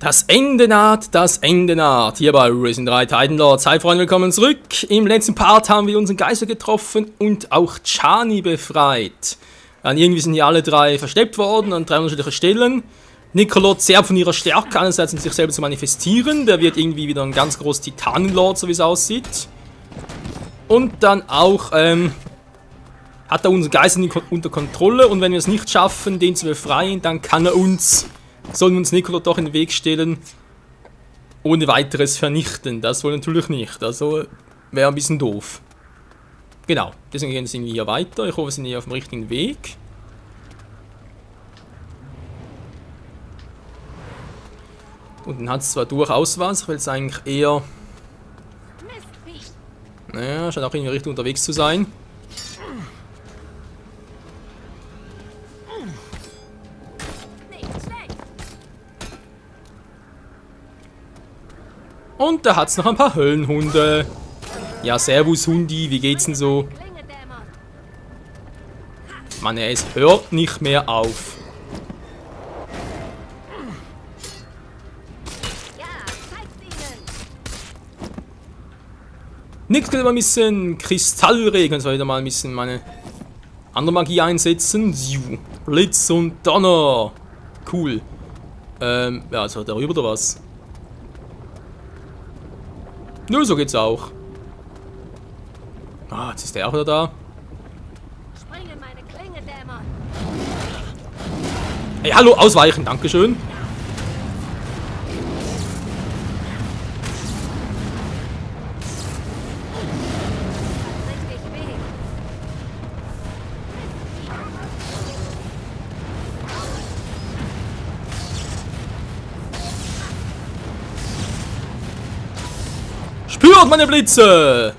Das Ende naht, das Ende naht. Hier bei Risen 3 Titan Lords. Hi Freunde, willkommen zurück. Im letzten Part haben wir unseren Geister getroffen und auch Chani befreit. Dann irgendwie sind hier alle drei versteckt worden an drei unterschiedlichen Stellen. Nicolot sehr von ihrer Stärke, einerseits sich selber zu manifestieren. Der wird irgendwie wieder ein ganz großer Titanenlord, so wie es aussieht. Und dann auch hat er unseren Geister unter Kontrolle. Und wenn wir es nicht schaffen, den zu befreien, dann kann er uns... Sollen wir uns Nicolot doch in den Weg stellen, ohne weiteres vernichten. Das wollen wir natürlich nicht. Also wäre ein bisschen doof. Genau, deswegen gehen wir hier weiter. Ich hoffe, wir sind hier auf dem richtigen Weg. Unten hat es zwar durchaus was, ich will es eigentlich eher... Naja, scheint auch in die Richtung unterwegs zu sein. Und da hat's noch ein paar Höllenhunde. Ja, servus Hundi, wie geht's denn so? Mann, es hört nicht mehr auf. Nix können wir ein bisschen Kristallregen, soll ich da mal ein bisschen meine andere Magie einsetzen. Blitz und Donner. Cool. Ja, also darüber oder was? Nö, so geht's auch. Ah, jetzt ist der auch wieder da. Ey, hallo, ausweichen, dankeschön. Spürt meine Blitze!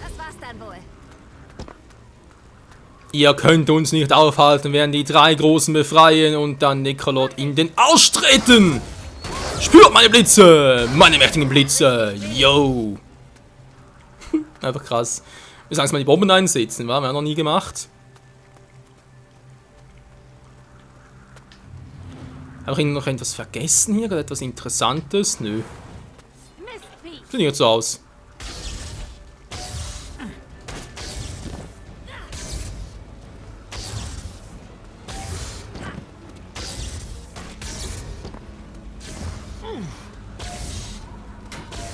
Das war's dann wohl. Ihr könnt uns nicht aufhalten, während die drei Großen befreien und dann Nicolot in den Arsch treten! Spürt meine Blitze! Meine mächtigen Blitze! Yo! Einfach krass. Wir sagen es mal die Bomben einsetzen, wa? Wir haben noch nie gemacht. Habe ich noch etwas vergessen hier? Gerade etwas Interessantes? Nö. Sieht nicht so aus.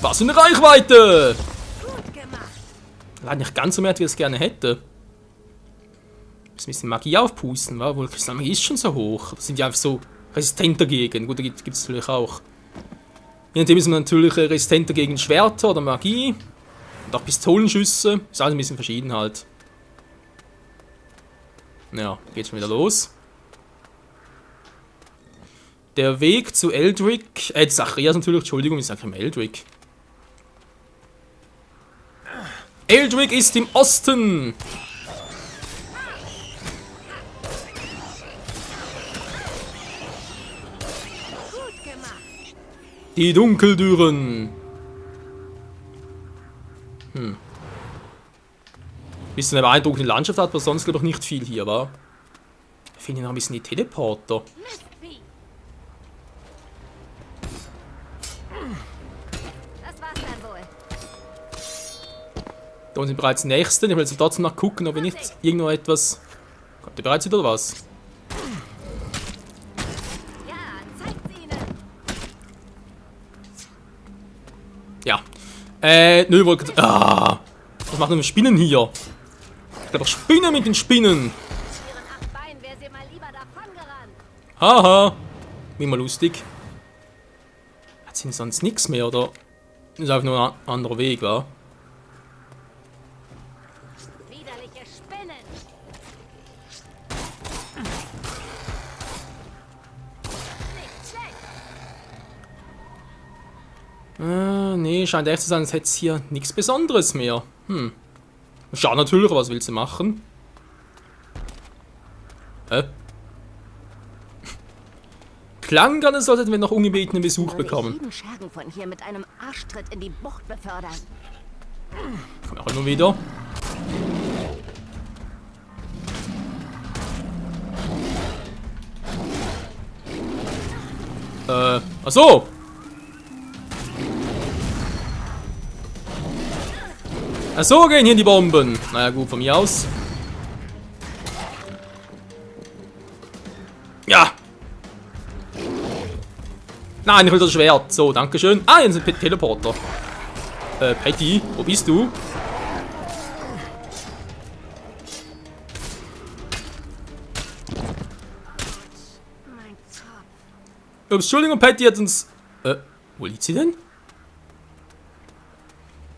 Was für eine Reichweite! Leider nicht ganz so mehr, wie ich es gerne hätte. Ein bisschen Magie aufpusten, wa? Wohl, Magie ist schon so hoch. Das sind ja einfach so resistent dagegen. Gut, da gibt es natürlich auch. Je nachdem ist man natürlich resistent gegen Schwerter oder Magie. Und auch Pistolenschüsse. Ist alles ein bisschen verschieden halt. Ja, geht schon wieder los. Der Weg zu Eldrick. Zacharias natürlich, Entschuldigung, ich sage immer Eldrick. Eldrick ist im Osten! Die Dunkeldüren. Bisschen eine beeindruckende Landschaft hat, aber sonst glaube ich nicht viel hier, wa? Ich finde noch ein bisschen die Teleporter. Das war's dann wohl. Da sind bereits die nächsten. Ich will jetzt trotzdem noch gucken, ob wir nicht irgendwo etwas... Kommt ihr bereits wieder oder was? Ja. Nö, wollte... Ah! Was machen wir Spinnen hier? Ich glaube, Spinnen mit den Spinnen! Haha! Wie mal lustig. Jetzt sind sonst nichts mehr, oder? Das ist einfach nur ein anderer Weg, wa? Widerliche Spinnen. Nee, scheint echt zu sein, als hätte es hier nichts Besonderes mehr. Schau natürlich, was willst du machen? Klang gerade so, als hätten wir noch ungebetenen Besuch bekommen. Jeden Schergen von hier mit einem Arschtritt in die Bucht befördern. Kommt auch nur wieder. Achso! Achso gehen hier die Bomben. Naja, gut, von mir aus. Ja! Nein, ich will das Schwert. So, dankeschön. Ah, hier ist ein Teleporter. Patty, wo bist du? Mein Kopf. Ups, Entschuldigung, Patty hat uns... wo liegt sie denn?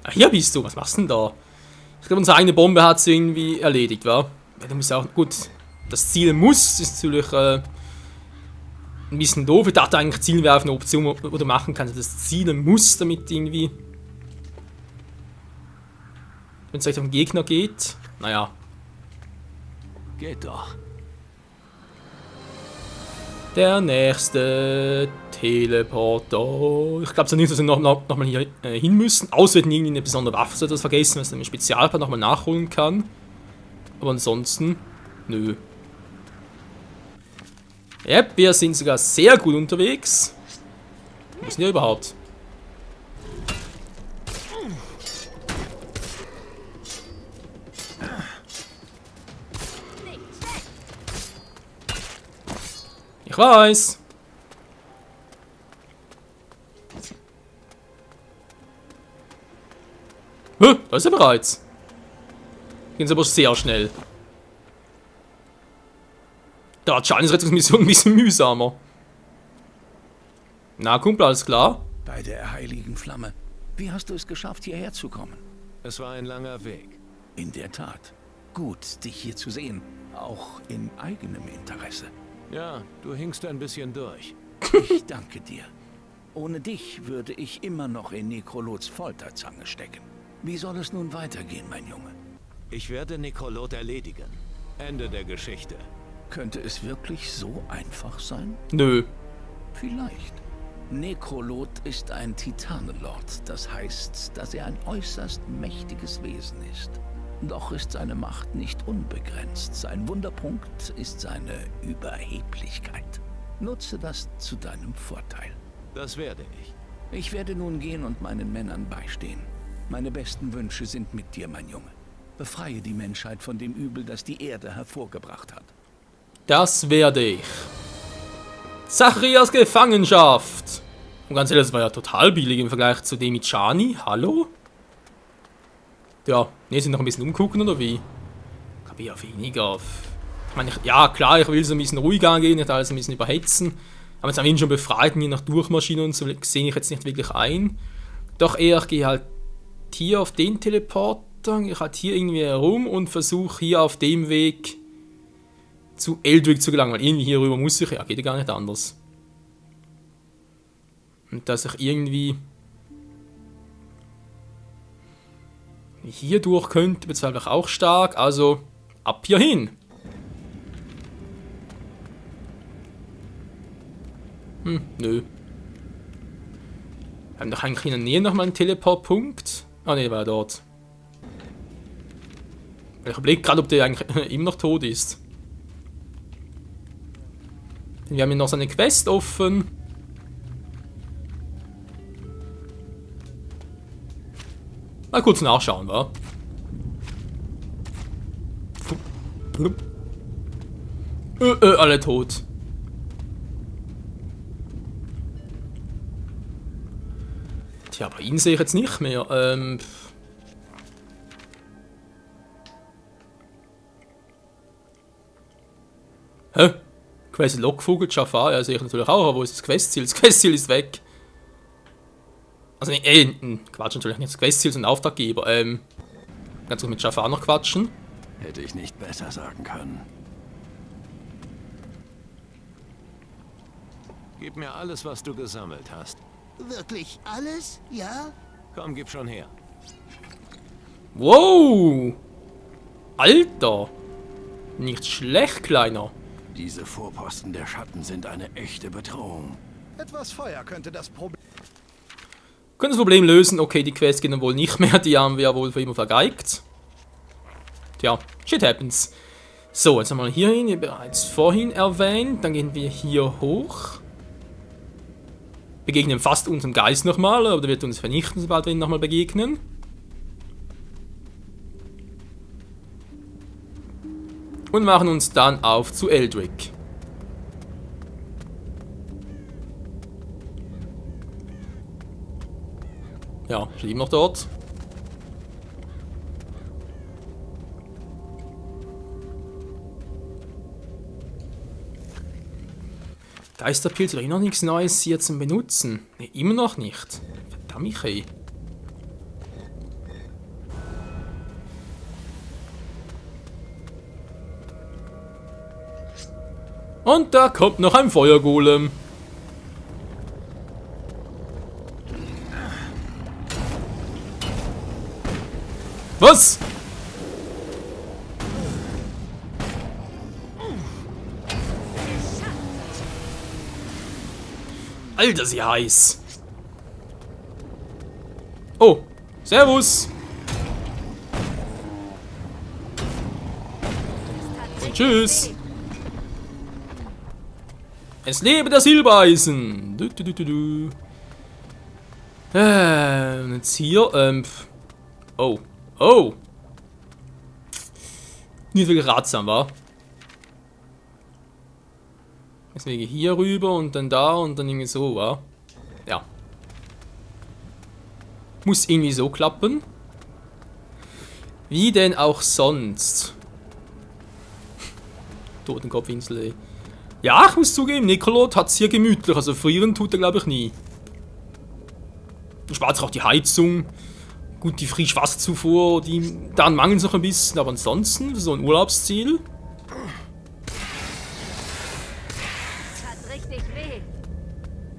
Ah, hier bist du. Was machst du denn da? Ich glaube, unsere eigene Bombe hat sie irgendwie erledigt, wa? Ja, du musst auch... Gut, das Ziel muss ist natürlich, ein bisschen doof. Ich dachte eigentlich, Zielen wäre auf eine Option, wo du machen kannst. Das Zielen muss, damit irgendwie... Wenn es Richtung Gegner geht. Naja. Geht doch. Der nächste Teleporter. Ich glaube so nicht, dass wir noch mal hier hin müssen. Außer wir hätten irgendwie eine besondere Waffe etwas vergessen, was man im Spezialpart nochmal nachholen kann. Aber ansonsten, nö. Yep, wir sind sogar sehr gut unterwegs. Wo sind wir überhaupt? Ich weiß. Da ist er bereits. Gehen sie aber sehr schnell. Da hat Charlies Rettungsmission ein bisschen mühsamer. Na, Kumpel, alles klar? Bei der heiligen Flamme. Wie hast du es geschafft, hierher zu kommen? Es war ein langer Weg. In der Tat. Gut, dich hier zu sehen. Auch in eigenem Interesse. Ja, du hinkst ein bisschen durch. Ich danke dir. Ohne dich würde ich immer noch in Nekrolots Folterzange stecken. Wie soll es nun weitergehen, mein Junge? Ich werde Nekrolot erledigen. Ende der Geschichte. Könnte es wirklich so einfach sein? Nö. Vielleicht. Nekrolot ist ein Titanenlord. Das heißt, dass er ein äußerst mächtiges Wesen ist. Doch ist seine Macht nicht unbegrenzt. Sein Wunderpunkt ist seine Überheblichkeit. Nutze das zu deinem Vorteil. Das werde ich. Ich werde nun gehen und meinen Männern beistehen. Meine besten Wünsche sind mit dir, mein Junge. Befreie die Menschheit von dem Übel, das die Erde hervorgebracht hat. Das werde ich. Zacharias Gefangenschaft. Und ganz ehrlich, das war ja total billig im Vergleich zu dem mit Chani. Hallo? Ja, ne, sind noch ein bisschen umgucken oder wie? Ich glaube eher weniger. Ich meine, ja klar, ich will so ein bisschen ruhig angehen, nicht alles ein bisschen überhetzen. Aber jetzt haben wir ihn schon befreit und je nach Durchmaschine und so sehe ich jetzt nicht wirklich ein. Doch eher, ich gehe halt hier auf den Teleporter, ich halt hier irgendwie herum und versuche hier auf dem Weg zu Eldrick zu gelangen, weil irgendwie hier rüber muss ich, ja, geht ja gar nicht anders. Und dass ich irgendwie hier durch könnte, bezweifle ich auch stark, also ab hier hin. Nö. Wir haben doch eigentlich in der Nähe nochmal einen Teleportpunkt. Ah ne, der war dort. Ich überlege gerade, ob der eigentlich immer noch tot ist. Wir haben hier noch so eine Quest offen. Mal kurz nachschauen, wa? Alle tot. Tja, aber ihn sehe ich jetzt nicht mehr. Hä? Quest Lockvogel, Jafar, ja, sehe ich natürlich auch, aber wo ist das Questziel? Das Questziel ist weg. Also, nee, Quatsch, natürlich nicht das Questziel, sondern Auftraggeber. Kannst du mit Jafar noch quatschen? Hätte ich nicht besser sagen können. Gib mir alles, was du gesammelt hast. Wirklich alles? Ja? Komm, gib schon her. Wow! Alter! Nicht schlecht, Kleiner. Diese Vorposten der Schatten sind eine echte Bedrohung. Etwas Feuer könnte das Problem. Können das Problem lösen? Okay, die Quest geht dann wohl nicht mehr. Die haben wir ja wohl für immer vergeigt. Tja, shit happens. So, jetzt haben wir hier hin, wie bereits vorhin erwähnt. Dann gehen wir hier hoch. begegnen fast unserem Geist nochmal, aber der wird uns vernichten, sobald wir ihn nochmal begegnen. Und machen uns dann auf zu Eldrick. Ja, steht ihm noch dort. Geisterpilz oder noch nichts Neues hier zum Benutzen. Ne, immer noch nicht. Verdammt, ey. Und da kommt noch ein Feuergolem. Was? Alter, sie heiß. Oh, servus. Und tschüss. Es lebe das Silbereisen. Und jetzt hier, oh. Oh. Nicht wirklich ratsam, wa? Deswegen hier rüber und dann da und dann irgendwie so, wa? Ja. Muss irgendwie so klappen. Wie denn auch sonst? Totenkopfinsel, ey. Ja, ich muss zugeben, Nikolot hat es hier gemütlich. Also frieren tut er, glaube ich, nie. Spart sich auch die Heizung. Gut, die Frischwasserzufuhr, daran mangelt es noch ein bisschen. Aber ansonsten, so ein Urlaubsziel. Hat richtig weh.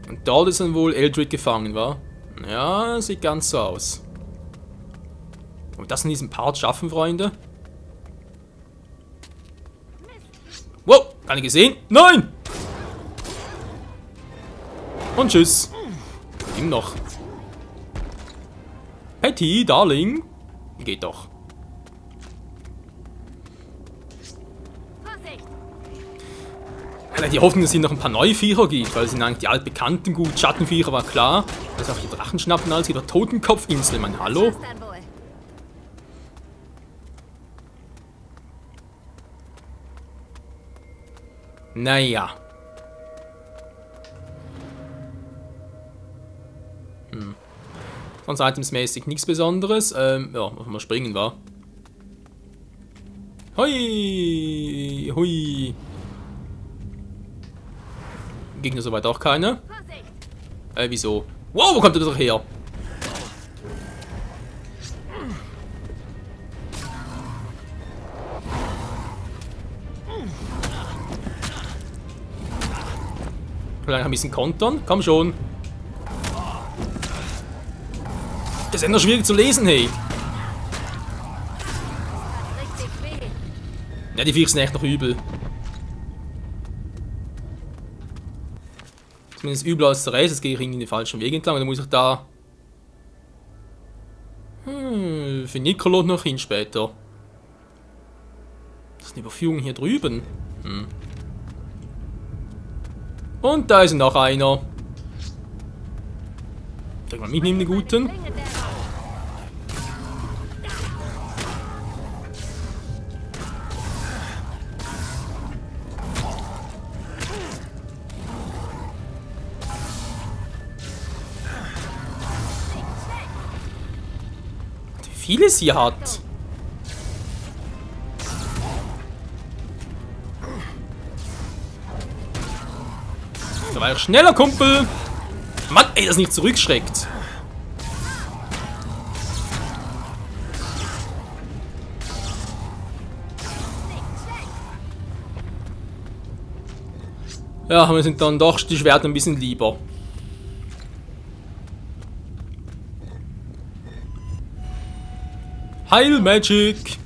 Und dort ist dann wohl Eldrick gefangen, wa? Ja, sieht ganz so aus. Ob wir das in diesem Part schaffen, Freunde? Wow, keine gesehen? Nein! Und tschüss. Ihm noch. Patty, Darling. Geht doch. Vorsicht! Die Hoffnung, dass es hier noch ein paar neue Viecher gibt, weil es sind eigentlich die altbekannten gut. Schattenviecher war klar. Das ist auch die Drachenschnappen als wieder Totenkopfinsel, mein Hallo. Tschüss dann wohl. Naja. Sonst itemsmäßig nichts Besonderes. Ja, machen wir springen, wa? Hui! Hui! Gegner soweit auch keine. Vorsicht! Wieso? Wow, wo kommt der doch her? Vielleicht ein bisschen kontern. Komm schon. Das ist ja noch schwierig zu lesen, hey. Hat richtig weh. Ja, die Viecher sind echt noch übel. Zumindest übler als der Rest. Jetzt gehe ich irgendwie den falschen Weg entlang. Und dann muss ich da... für Nikolot noch hin später. Das ist eine Überführung hier drüben. Und da ist noch einer. Denk mal mitnehmen, den guten. Klinge der Wie viel es hier hat. Da war ich schneller, Kumpel. Mann, ey, das nicht zurückschreckt. Ja, wir sind dann doch die Schwerter ein bisschen lieber. Heil Magic.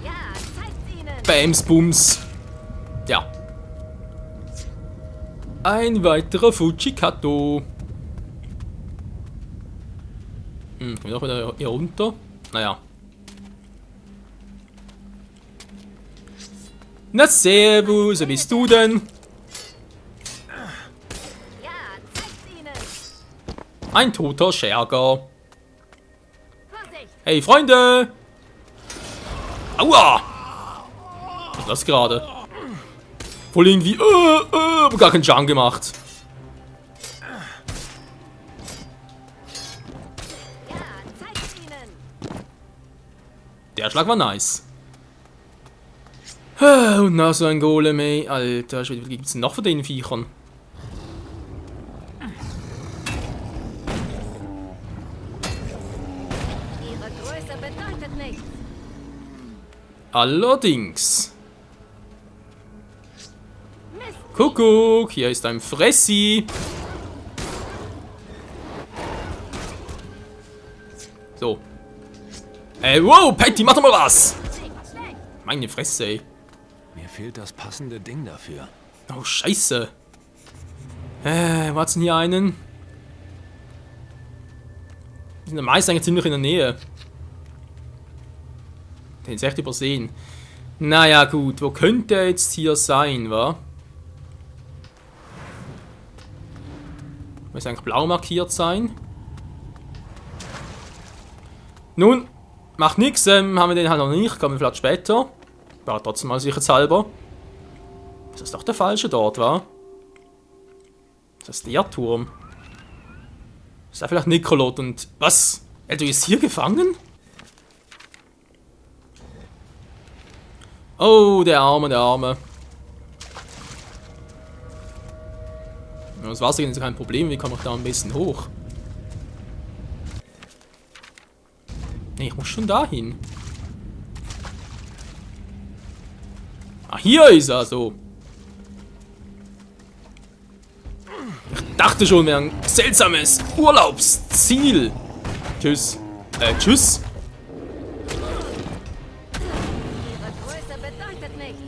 Ja, zeigt's ihnen! Bams, Bums. Ja. Ein weiterer Fujikato. Kommen wir doch wieder hier runter? Naja. Na servus, wer bist du denn? Ja, zeig's ihnen. Ein toter Scherger. Vorsicht. Hey Freunde! Aua! Was ist das gerade? Voll irgendwie, aber gar keinen Schaden gemacht. Ja, zeig's ihnen. Der Schlag war nice. Und noch so ein Golem, ey. Alter, was gibt's denn noch von den Viechern? Ihre Größe bedeutet nichts. Allerdings. Mist. Kuckuck, hier ist ein Fressi. So. Wow, Patty, mach doch mal was! Meine Fresse, ey. Mir fehlt das passende Ding dafür. Oh, scheiße. Wo hat's denn hier einen? Die sind meist eigentlich ziemlich in der Nähe. Den ist echt übersehen. Naja, gut. Wo könnte er jetzt hier sein, wa? Muss eigentlich blau markiert sein. Nun, macht nix. Haben wir den halt noch nicht. Kommen wir vielleicht später. War trotzdem mal sicherheitshalber. Ist das doch der falsche dort, wa? Ist das der Turm? Ist da vielleicht Nikolot und... Was? Du ist hier gefangen? Oh, der Arme, der Arme. Ja, das Wasser ist kein Problem. Wie komme ich da ein bisschen hoch? Nee, ich muss schon dahin. Ah, hier ist er, so. Ich dachte schon, wäre ein seltsames Urlaubsziel. Tschüss. Tschüss. Ihre Größe bedeutet nichts.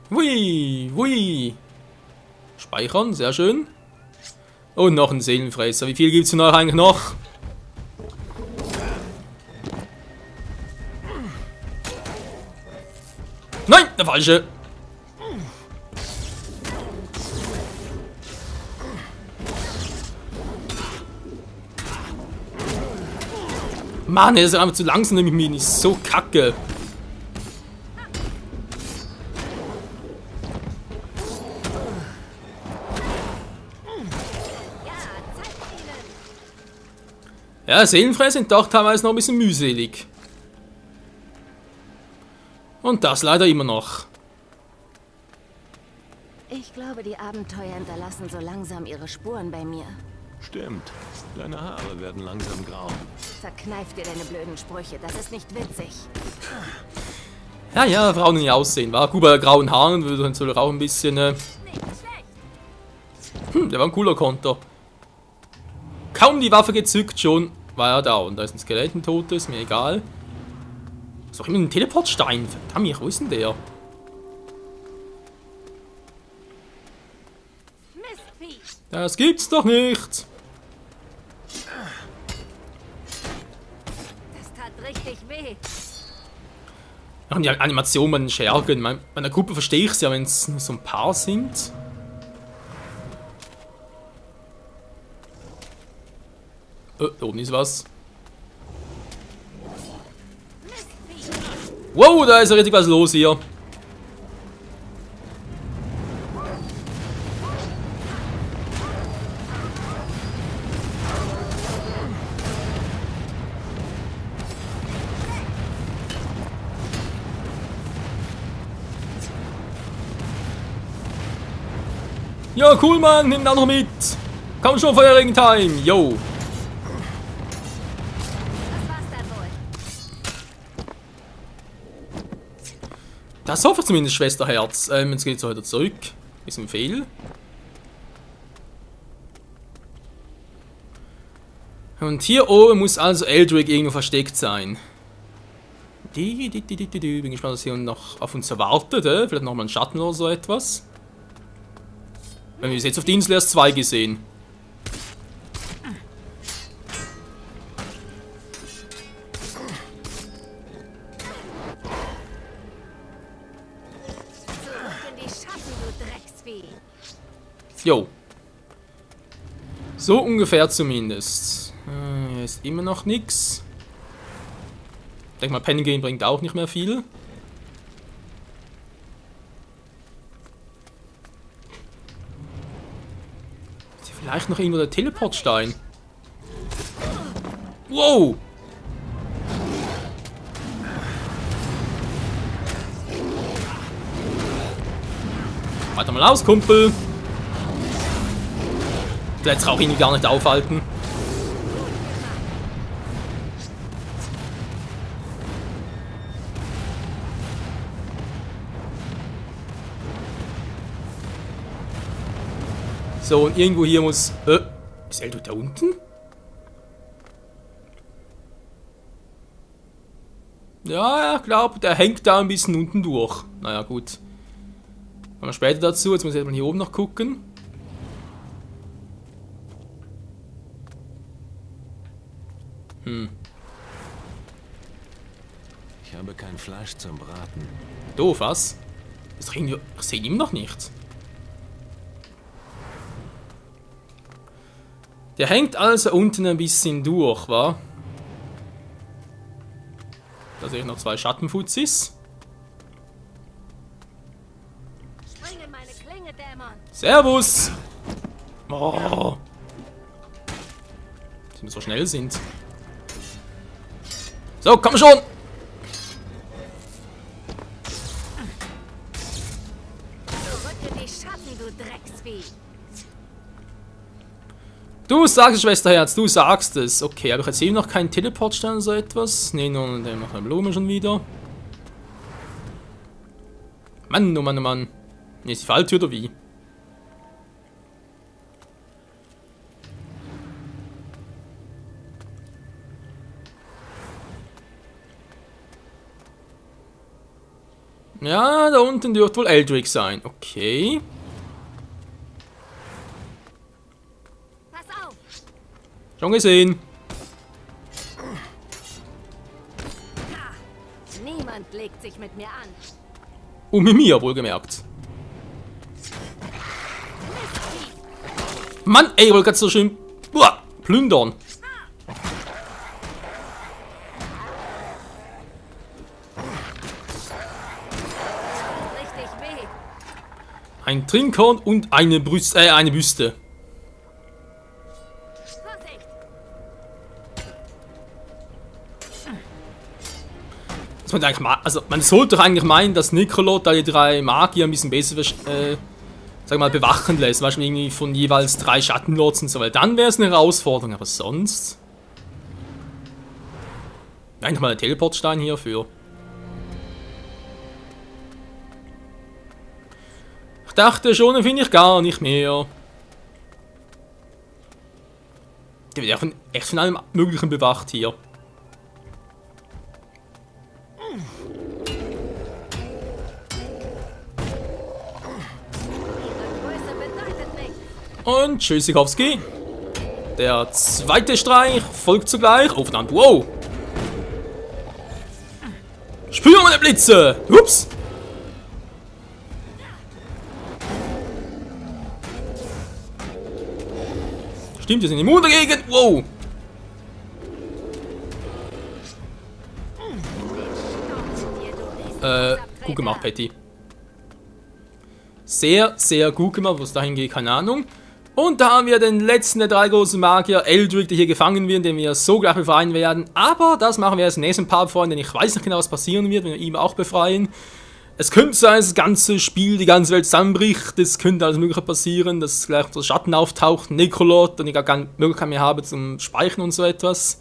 Hui, hui. Speichern, sehr schön. Und noch ein Seelenfresser. Wie viel gibt es denn eigentlich noch? Nein, der falsche. Mann, er ist einfach zu langsam mit mir. Ist so kacke. Ja, Seelenfresser sind doch teilweise noch ein bisschen mühselig. Und das leider immer noch. Ich glaube, die Abenteuer hinterlassen so langsam ihre Spuren bei mir. Stimmt. Deine Haare werden langsam grau. Verkneif dir deine blöden Sprüche, das ist nicht witzig. Ja, ja, Frauen nicht aussehen, war gut bei grauen Haaren, würde dann soll auch ein bisschen. Nicht schlecht. Der war ein cooler Konter. Kaum die Waffe gezückt, schon war er da. Und da ist ein Skelett, ein totes, mir egal. Ist doch immer ein Teleportstein. Verdammt, wo ist denn der? Mistvieh. Das gibt's doch nicht. Das tat richtig weh. Ach, die Animation bei den Schergen. Bei einer Gruppe verstehe ich es ja, wenn es nur so ein paar sind. Da oben ist was. Wow, da ist ja richtig was los hier. Ja, cool, Mann, nimm auch noch mit. Komm schon, Feuerring Time, yo. Das war's dann wohl. Das hoffe ich zumindest, Schwesterherz. Jetzt geht's heute zurück. Ist ein Fehl. Und hier oben muss also Eldrick irgendwo versteckt sein. Bin gespannt, was hier noch auf uns erwartet. Vielleicht nochmal ein Schatten oder so etwas. Wenn wir jetzt auf die Insel erst 2 gesehen. Jo. So ungefähr zumindest. Hier ist immer noch nichts. Ich denke mal, Pennen gehen bringt auch nicht mehr viel. Ist hier vielleicht noch irgendwo der Teleportstein? Wow! Weiter mal aus, Kumpel! Jetzt auch ihn gar nicht aufhalten. So, und irgendwo hier muss... ist Eldo da unten? Ja, ich glaube, der hängt da ein bisschen unten durch. Naja, gut. Kommen wir später dazu. Jetzt muss ich mal hier oben noch gucken. Ich habe kein Fleisch zum Braten. Doof, was? Ich sehe ihn noch nicht. Der hängt also unten ein bisschen durch, wa? Da sehe ich noch 2 Schattenfuzis. Springe meine Klinge, Dämon. Servus! Oh. Dass wir so schnell sind. So, komm schon! Zurück in die Schatten, du Drecksvieh. Du sagst es, Schwesterherz, du sagst es. Okay, habe ich jetzt eben noch keinen Teleportstein oder so etwas? Ne, nur noch eine Blume schon wieder. Mann, oh Mann, oh Mann. Ne, ist die Falltür oder wie? Ja, da unten dürfte wohl Eldrick sein. Okay. Pass auf. Schon gesehen. Niemand legt sich mit mir an. Und mit mir, wohlgemerkt. Mann, ey, ich wollte gerade so schön plündern. Richtig weh. Ein Trinkhorn und eine Büste. Vorsicht. Das man eigentlich also man sollte doch eigentlich meinen, dass Nekrolot da die 3 Magier ein bisschen besser sag mal, bewachen lässt. Weißt du, irgendwie von jeweils 3 Schattenlords und so weiter. Dann wäre es eine Herausforderung, aber sonst. Eigentlich mal ein Teleportstein hierfür. Ich dachte schon, den finde ich gar nicht mehr. Der wird echt von allem Möglichen bewacht hier. Größe bedeutet nichts. Und Tschüssikowski. Der zweite Streich folgt zugleich. Aufeinander. Wow. Spür meine Blitze. Ups. Stimmt, wir sind immun dagegen. Wow. Gut gemacht, Patty. Sehr, sehr gut gemacht. Wo es dahin geht, keine Ahnung. Und da haben wir den letzten der 3 großen Magier, Eldrick, der hier gefangen wird, den wir so gleich befreien werden. Aber das machen wir erst im nächsten Part, Freunde, denn ich weiß nicht genau, was passieren wird, wenn wir ihn auch befreien. Es könnte sein, dass das ganze Spiel, die ganze Welt zusammenbricht. Es könnte alles Mögliche passieren, dass gleich der Schatten auftaucht, Nekrolot, und ich gar keine Möglichkeit mehr habe zum Speichern und so etwas.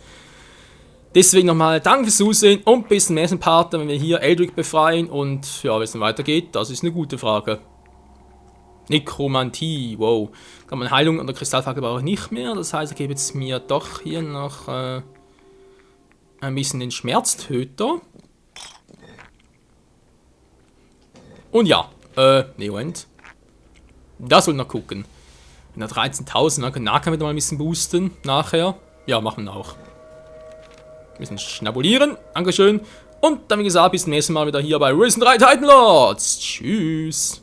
Deswegen nochmal danke fürs Zusehen und bis zum nächsten Part, wenn wir hier Eldrick befreien. Und ja, wie es dann weitergeht, das ist eine gute Frage. Nekromantie, wow. Kann man Heilung an der Kristallfackel brauche ich nicht mehr. Das heißt, ich gebe jetzt mir doch hier noch ein bisschen den Schmerztöter. Und ja, ne, Moment. Das soll noch gucken. In der 13.000, dann können wir wieder mal ein bisschen boosten nachher. Ja, machen wir auch. Ein bisschen schnabulieren, Dankeschön. Und dann, wie gesagt, bis zum nächsten Mal wieder hier bei Risen 3 Titan Lords. Tschüss.